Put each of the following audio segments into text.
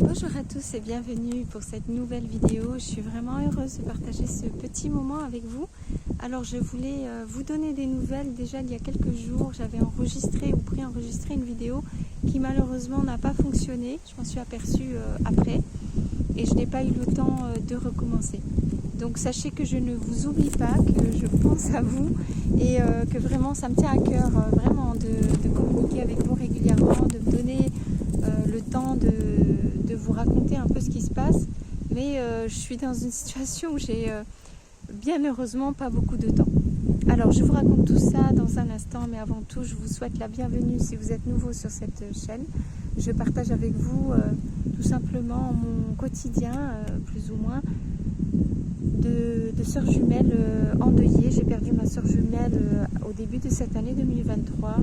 Bonjour à tous et bienvenue pour cette nouvelle vidéo. Je suis vraiment heureuse de partager ce petit moment avec vous. Alors je voulais vous donner des nouvelles. Déjà il y a quelques jours j'avais enregistré ou préenregistré une vidéo qui malheureusement n'a pas fonctionné. Je m'en suis aperçue après et je n'ai pas eu le temps de recommencer. Donc sachez que je ne vous oublie pas, que je pense à vous et que vraiment ça me tient à cœur vraiment de communiquer avec vous régulièrement, de me donner le temps de vous raconter un peu ce qui se passe. Mais je suis dans une situation où j'ai bien heureusement pas beaucoup de temps. Alors je vous raconte tout ça dans un instant, mais avant tout je vous souhaite la bienvenue si vous êtes nouveau sur cette chaîne. Je partage avec vous tout simplement mon quotidien, plus ou moins, de sœur jumelle endeuillée. J'ai perdu ma sœur jumelle au début de cette année 2023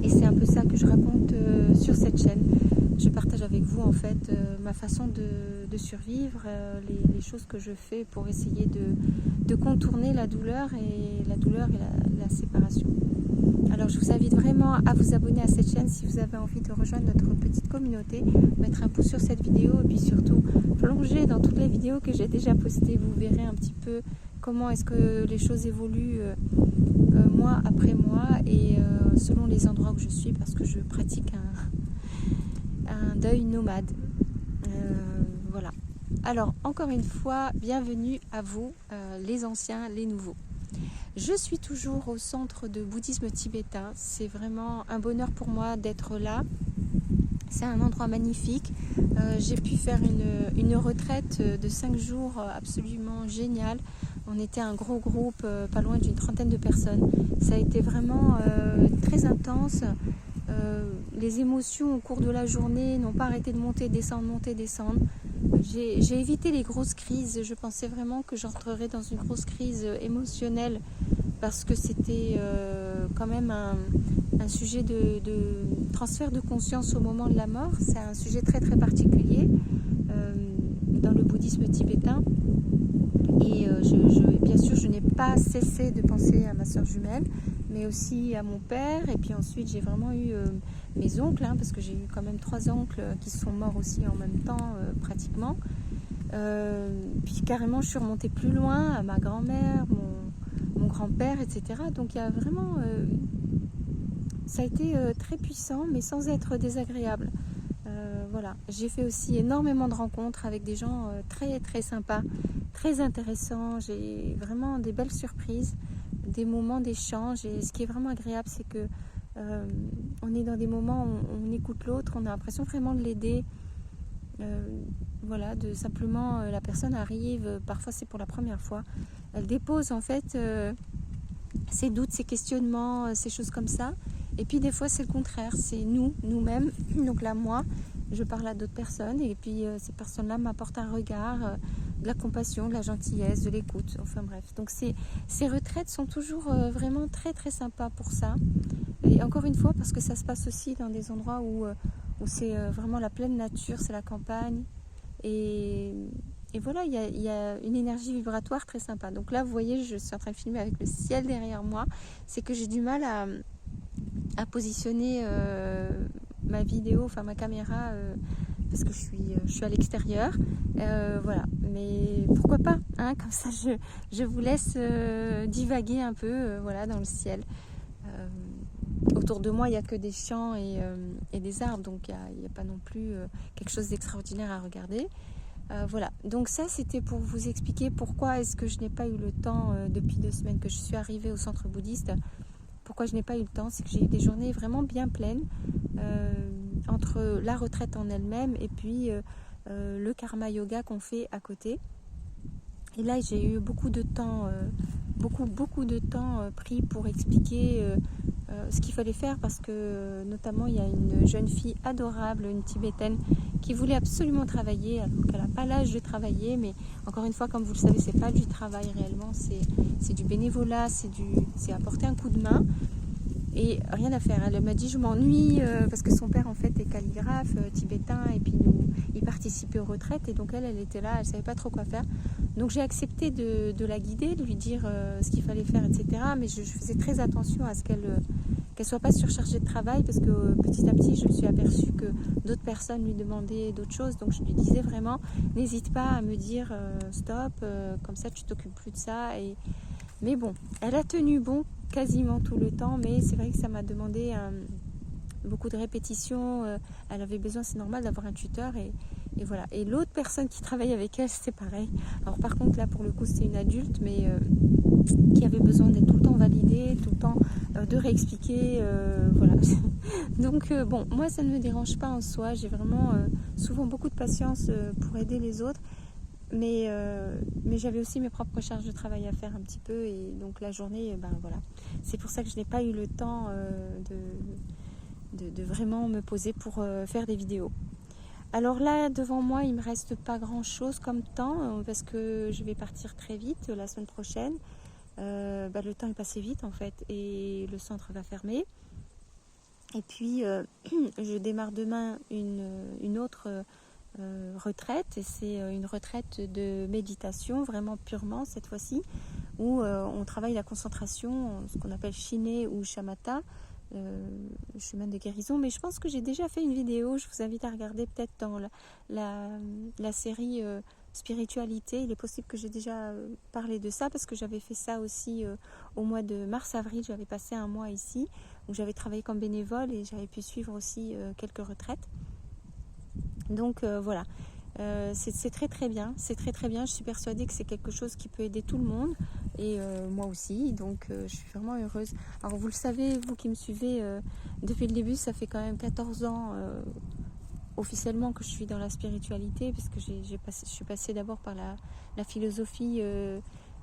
et c'est un peu ça que je raconte sur cette chaîne. Je partage avec vous en fait ma façon de survivre, les choses que je fais pour essayer de contourner la douleur et la séparation. Alors je vous invite vraiment à vous abonner à cette chaîne si vous avez envie de rejoindre notre petite communauté, mettre un pouce sur cette vidéo et puis surtout plonger dans toutes les vidéos que j'ai déjà postées. Vous verrez un petit peu comment est-ce que les choses évoluent mois après mois et selon les endroits où je suis, parce que je pratique un deuil nomade. Voilà. Alors encore une fois, bienvenue à vous, les anciens, les nouveaux. Je suis toujours au centre de bouddhisme tibétain. C'est vraiment un bonheur pour moi d'être là. C'est un endroit magnifique. J'ai pu faire une retraite de 5 jours absolument géniale. On était un gros groupe, pas loin d'une trentaine de personnes. Ça a été vraiment très intense. Les émotions au cours de la journée n'ont pas arrêté de monter, descendre, monter, descendre. J'ai évité les grosses crises. Je pensais vraiment que j'entrerais dans une grosse crise émotionnelle parce que c'était quand même un sujet de transfert de conscience au moment de la mort. C'est un sujet très très particulier dans le bouddhisme tibétain. Et bien sûr, je n'ai pas cessé de penser à ma sœur jumelle, mais aussi à mon père. Et puis ensuite, j'ai vraiment eu mes oncles, parce que j'ai eu quand même 3 oncles qui sont morts aussi en même temps, pratiquement. Puis carrément, je suis remontée plus loin à ma grand-mère, mon grand-père, etc. Donc il y a vraiment... ça a été très puissant, mais sans être désagréable. Voilà. J'ai fait aussi énormément de rencontres avec des gens très très sympas, très intéressants. J'ai vraiment des belles surprises, des moments d'échange. Et ce qui est vraiment agréable, c'est que on est dans des moments où on écoute l'autre, on a l'impression vraiment de l'aider. Voilà, simplement la personne arrive, parfois c'est pour la première fois, elle dépose en fait ses doutes, ses questionnements, ces choses comme ça. Et puis des fois c'est le contraire, c'est nous-mêmes. Donc là moi, je parle à d'autres personnes et puis ces personnes-là m'apportent un regard, de la compassion, de la gentillesse, de l'écoute, enfin bref. Donc ces retraites sont toujours vraiment très très sympas pour ça. Et encore une fois, parce que ça se passe aussi dans des endroits où c'est vraiment la pleine nature, c'est la campagne. Et voilà, il y a une énergie vibratoire très sympa. Donc là, vous voyez, je suis en train de filmer avec le ciel derrière moi. C'est que j'ai du mal à positionner ma vidéo, enfin ma caméra, parce que je suis à l'extérieur. Voilà, mais pourquoi pas, comme ça je vous laisse divaguer un peu voilà, dans le ciel. Autour de moi, il n'y a que des champs et des arbres, donc il n'y a pas non plus quelque chose d'extraordinaire à regarder. Voilà, donc ça c'était pour vous expliquer pourquoi est-ce que je n'ai pas eu le temps depuis 2 semaines que je suis arrivée au centre bouddhiste. Pourquoi je n'ai pas eu le temps, c'est que j'ai eu des journées vraiment bien pleines entre la retraite en elle-même et puis le karma yoga qu'on fait à côté. Et là j'ai eu beaucoup de temps, beaucoup de temps pris pour expliquer ce qu'il fallait faire, parce que notamment il y a une jeune fille adorable, une tibétaine, qui voulait absolument travailler alors qu'elle n'a pas l'âge de travailler, mais encore une fois, comme vous le savez, c'est pas du travail réellement, c'est du bénévolat, c'est apporter un coup de main et rien à faire. Elle m'a dit je m'ennuie parce que son père en fait est calligraphe tibétain et puis il participait aux retraites et donc elle était là, elle savait pas trop quoi faire. Donc j'ai accepté de la guider, de lui dire ce qu'il fallait faire, etc. Mais je faisais très attention à ce qu'elle soit pas surchargée de travail, parce que petit à petit je me suis aperçue que d'autres personnes lui demandaient d'autres choses, donc je lui disais vraiment n'hésite pas à me dire stop, comme ça tu t'occupes plus de ça. Mais bon, elle a tenu bon quasiment tout le temps, mais c'est vrai que ça m'a demandé beaucoup de répétitions. Elle avait besoin, c'est normal, d'avoir un tuteur, et voilà. Et l'autre personne qui travaille avec elle, c'est pareil. Alors par contre là pour le coup c'était une adulte, mais qui avait besoin d'être tout le temps validée, tout le temps de réexpliquer, voilà. Donc bon, moi ça ne me dérange pas en soi, j'ai vraiment souvent beaucoup de patience pour aider les autres, mais j'avais aussi mes propres charges de travail à faire un petit peu, et donc la journée, ben voilà. C'est pour ça que je n'ai pas eu le temps de vraiment me poser pour faire des vidéos. Alors là, devant moi, il ne me reste pas grand-chose comme temps, parce que je vais partir très vite la semaine prochaine. Le temps est passé vite en fait, et le centre va fermer. Et puis, je démarre demain une autre retraite, et c'est une retraite de méditation, vraiment purement cette fois-ci, où on travaille la concentration, ce qu'on appelle Shiné ou Shamatha, chemin de guérison. Mais je pense que j'ai déjà fait une vidéo, je vous invite à regarder peut-être dans la série spiritualité. Il est possible que j'ai déjà parlé de ça, parce que j'avais fait ça aussi au mois de mars-avril. J'avais passé un mois ici où j'avais travaillé comme bénévole, et j'avais pu suivre aussi quelques retraites. Donc voilà, c'est très très bien, c'est très très bien. Je suis persuadée que c'est quelque chose qui peut aider tout le monde, et moi aussi, donc je suis vraiment heureuse. Alors vous le savez, vous qui me suivez depuis le début, ça fait quand même 14 ans officiellement que je suis dans la spiritualité, parce que je suis passée d'abord par la philosophie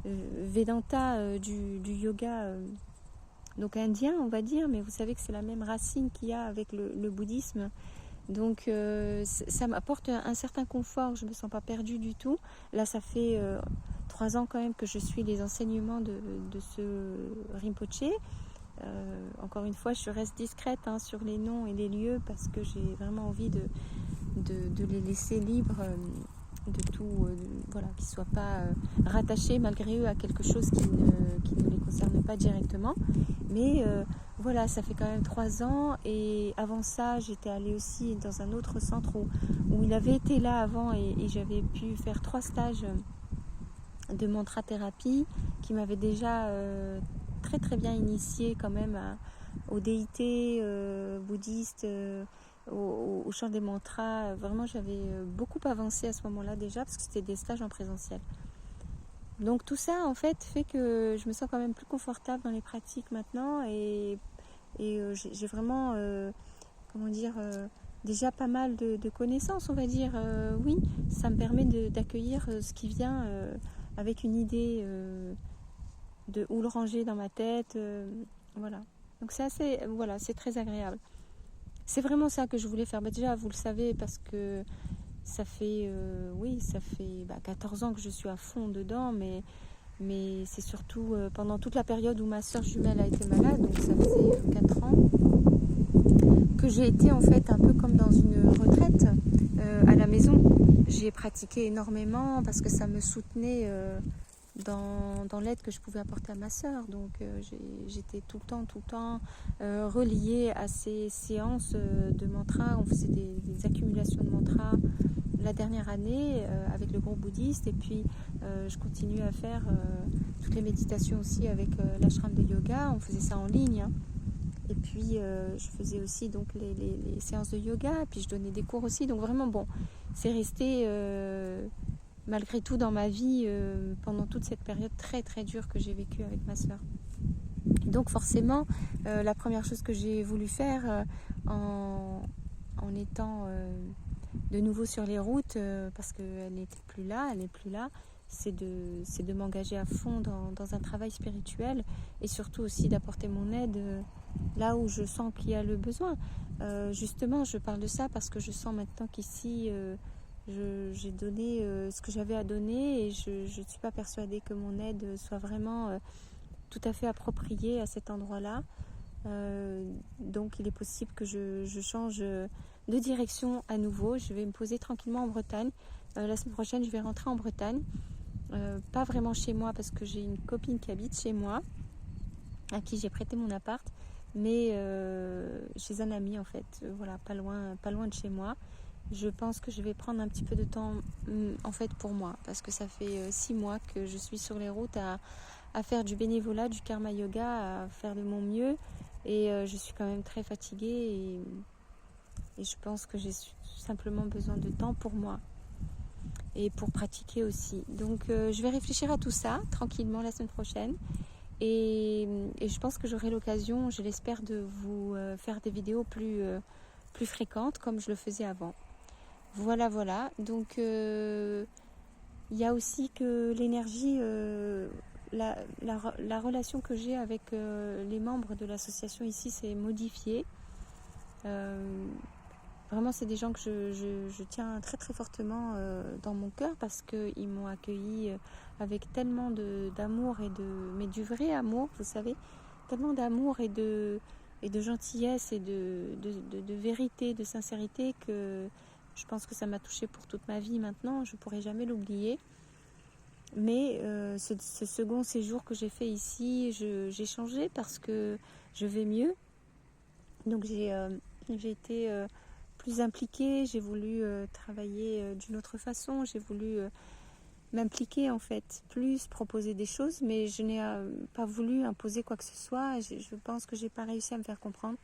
Vedanta du yoga, donc indien on va dire, mais vous savez que c'est la même racine qu'il y a avec le bouddhisme. Donc ça m'apporte un certain confort, je ne me sens pas perdue du tout. Là ça fait 3 ans quand même que je suis les enseignements de ce Rinpoché. Encore une fois, je reste discrète sur les noms et les lieux, parce que j'ai vraiment envie de les laisser libres de tout, voilà, qu'ils ne soient pas rattachés malgré eux à quelque chose qui ne les concerne pas directement. Mais voilà, ça fait quand même 3 ans, et avant ça, j'étais allée aussi dans un autre centre où il avait été là avant, et j'avais pu faire 3 stages de mantra-thérapie qui m'avaient déjà très très bien initiée quand même aux déités bouddhistes, au chant des mantras. Vraiment, j'avais beaucoup avancé à ce moment-là déjà, parce que c'était des stages en présentiel. Donc tout ça en fait fait que je me sens quand même plus confortable dans les pratiques maintenant, et j'ai vraiment déjà pas mal de connaissances, on va dire. Oui, ça me permet d'accueillir ce qui vient avec une idée de où le ranger dans ma tête, voilà. Donc c'est assez, voilà, c'est très agréable. C'est vraiment ça que je voulais faire. Déjà vous le savez, parce que ça fait 14 ans que je suis à fond dedans, mais c'est surtout pendant toute la période où ma soeur jumelle a été malade, donc ça faisait 4 ans, que j'ai été en fait un peu comme dans une retraite à la maison. J'ai pratiqué énormément parce que ça me soutenait dans l'aide que je pouvais apporter à ma soeur. Donc j'étais tout le temps reliée à ces séances de mantras. On faisait des accumulations de mantras la dernière année avec le groupe bouddhiste, et puis je continue à faire toutes les méditations aussi avec l'ashram de yoga. On faisait ça en ligne, et puis je faisais aussi donc les séances de yoga, et puis je donnais des cours aussi. Donc vraiment bon, c'est resté malgré tout dans ma vie pendant toute cette période très très dure que j'ai vécue avec ma soeur. Donc forcément la première chose que j'ai voulu faire en étant de nouveau sur les routes, parce qu'elle n'est plus là, c'est de m'engager à fond dans un travail spirituel, et surtout aussi d'apporter mon aide là où je sens qu'il y a le besoin. Justement, je parle de ça parce que je sens maintenant qu'ici j'ai donné ce que j'avais à donner, et je ne suis pas persuadée que mon aide soit vraiment tout à fait appropriée à cet endroit-là. Donc il est possible que je change de direction à nouveau. Je vais me poser tranquillement en Bretagne. La semaine prochaine, je vais rentrer en Bretagne. Pas vraiment chez moi, parce que j'ai une copine qui habite chez moi, à qui j'ai prêté mon appart. mais chez un ami en fait, voilà, pas loin de chez moi. Je pense que je vais prendre un petit peu de temps en fait pour moi, parce que ça fait 6 mois que je suis sur les routes à faire du bénévolat, du karma yoga, à faire de mon mieux, et je suis quand même très fatiguée, et je pense que j'ai simplement besoin de temps pour moi et pour pratiquer aussi. Donc je vais réfléchir à tout ça tranquillement la semaine prochaine, et je pense que j'aurai l'occasion, je l'espère, de vous faire des vidéos plus fréquentes comme je le faisais avant. Voilà. Donc il y a aussi que l'énergie, la relation que j'ai avec les membres de l'association ici s'est modifiée. Vraiment, c'est des gens que je tiens très très fortement dans mon cœur, parce qu'ils m'ont accueilli avec tellement d'amour mais du vrai amour, vous savez, tellement d'amour et de gentillesse et de vérité, de sincérité, que je pense que ça m'a touchée pour toute ma vie maintenant. Je ne pourrai jamais l'oublier. Mais ce second séjour que j'ai fait ici, j'ai changé parce que je vais mieux. Donc j'ai été plus impliquée, j'ai voulu travailler d'une autre façon, j'ai voulu m'impliquer en fait, plus proposer des choses, mais je n'ai pas voulu imposer quoi que ce soit. Je pense que j'ai pas réussi à me faire comprendre,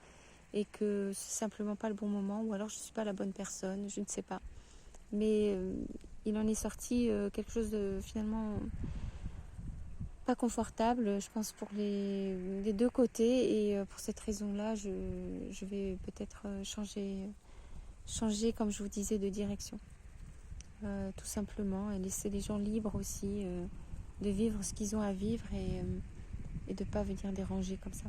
et que c'est simplement pas le bon moment, ou alors je suis pas la bonne personne, je ne sais pas. Mais il en est sorti quelque chose de finalement pas confortable, je pense, pour les deux côtés, et pour cette raison-là, je vais peut-être changer, comme je vous disais, de direction. Tout simplement, et laisser les gens libres aussi de vivre ce qu'ils ont à vivre, et de ne pas venir déranger comme ça.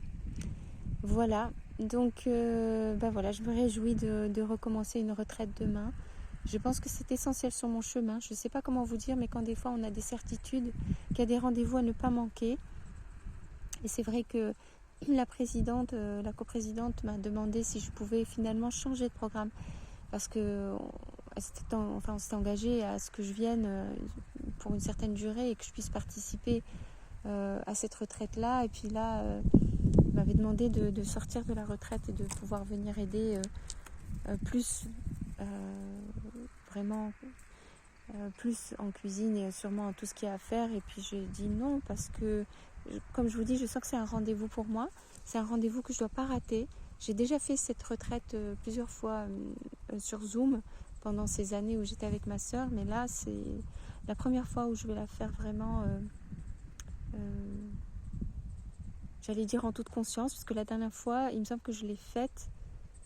Voilà, donc voilà, je me réjouis de recommencer une retraite demain. Je pense que c'est essentiel sur mon chemin. Je ne sais pas comment vous dire, mais quand des fois on a des certitudes, qu'il y a des rendez-vous à ne pas manquer. Et c'est vrai que la coprésidente m'a demandé si je pouvais finalement changer de programme, parce que on s'était engagé à ce que je vienne pour une certaine durée et que je puisse participer à cette retraite-là. Et puis là, elle m'avait demandé de sortir de la retraite et de pouvoir venir aider plus, vraiment plus en cuisine, et sûrement en tout ce qu'il y a à faire. Et puis j'ai dit non, parce que, comme je vous dis, je sens que c'est un rendez-vous pour moi. C'est un rendez-vous que je ne dois pas rater. J'ai déjà fait cette retraite plusieurs fois sur Zoom pendant ces années où j'étais avec ma sœur, mais là c'est la première fois où je vais la faire vraiment, j'allais dire en toute conscience, parce que la dernière fois, il me semble que je l'ai faite,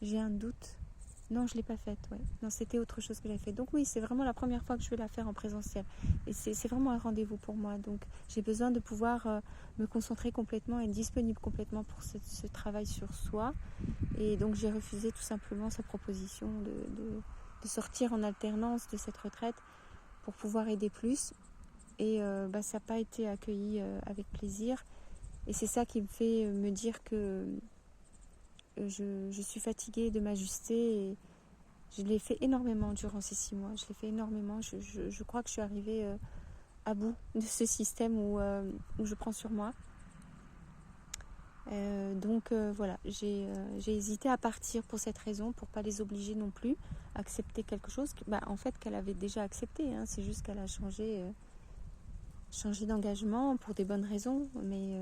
j'ai un doute. Non, je ne l'ai pas faite, ouais. Non, c'était autre chose que j'avais fait. Donc oui, c'est vraiment la première fois que je vais la faire en présentiel. Et c'est vraiment un rendez-vous pour moi. Donc j'ai besoin de pouvoir me concentrer complètement, et être disponible complètement pour ce travail sur soi. Et donc j'ai refusé tout simplement sa proposition de sortir en alternance de cette retraite pour pouvoir aider plus. Et ça n'a pas été accueilli avec plaisir. Et c'est ça qui me fait me dire que je suis fatiguée de m'ajuster, et je l'ai fait énormément durant ces 6 mois. Je l'ai fait énormément. Je crois que je suis arrivée à bout de ce système où je prends sur moi. Donc voilà, j'ai hésité à partir pour cette raison, pour pas les obliger non plus à accepter quelque chose en fait qu'elle avait déjà accepté. C'est juste qu'elle a changé d'engagement pour des bonnes raisons. Mais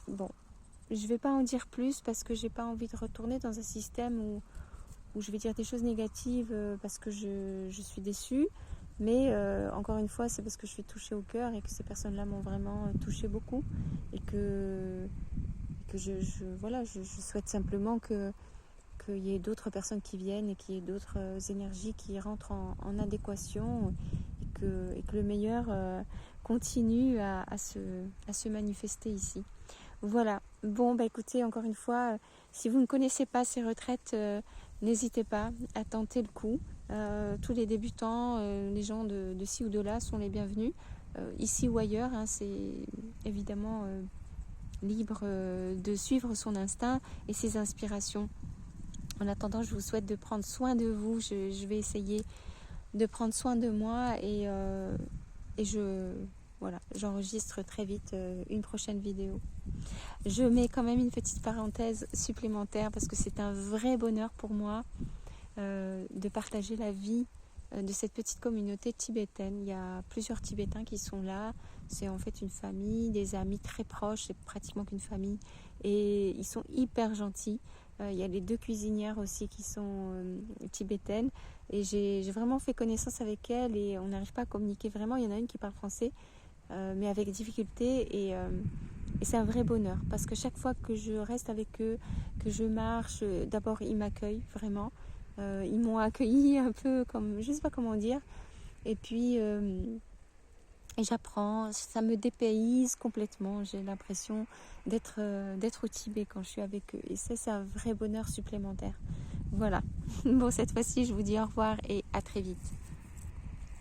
bon, je vais pas en dire plus, parce que j'ai pas envie de retourner dans un système où je vais dire des choses négatives parce que je suis déçue. Mais encore une fois, c'est parce que je suis touchée au cœur, et que ces personnes-là m'ont vraiment touchée beaucoup, et que je souhaite simplement qu'il y ait d'autres personnes qui viennent, et qu'il y ait d'autres énergies qui rentrent en adéquation, et que le meilleur continue à se manifester ici. Voilà. Bon, écoutez, encore une fois, si vous ne connaissez pas ces retraites, n'hésitez pas à tenter le coup. Tous les débutants, les gens de ci ou de là sont les bienvenus, ici ou ailleurs. C'est évidemment libre de suivre son instinct et ses inspirations. En attendant, je vous souhaite de prendre soin de vous. Je vais essayer de prendre soin de moi, et je voilà, j'enregistre très vite une prochaine vidéo. Je mets quand même une petite parenthèse supplémentaire parce que c'est un vrai bonheur pour moi de partager la vie de cette petite communauté tibétaine. Il y a plusieurs Tibétains qui sont là. C'est en fait une famille, des amis très proches, c'est pratiquement qu'une famille. Et ils sont hyper gentils. Il y a les 2 cuisinières aussi qui sont tibétaines. Et j'ai vraiment fait connaissance avec elles et on n'arrive pas à communiquer vraiment. Il y en a une qui parle français, mais avec difficulté. Et c'est un vrai bonheur parce que chaque fois que je reste avec eux, que je marche, d'abord ils m'accueillent vraiment. Ils m'ont accueilli un peu comme, je ne sais pas comment dire. Et puis, et j'apprends, ça me dépayse complètement. J'ai l'impression d'être au Tibet quand je suis avec eux. Et ça, c'est un vrai bonheur supplémentaire. Voilà. Bon, cette fois-ci, je vous dis au revoir et à très vite.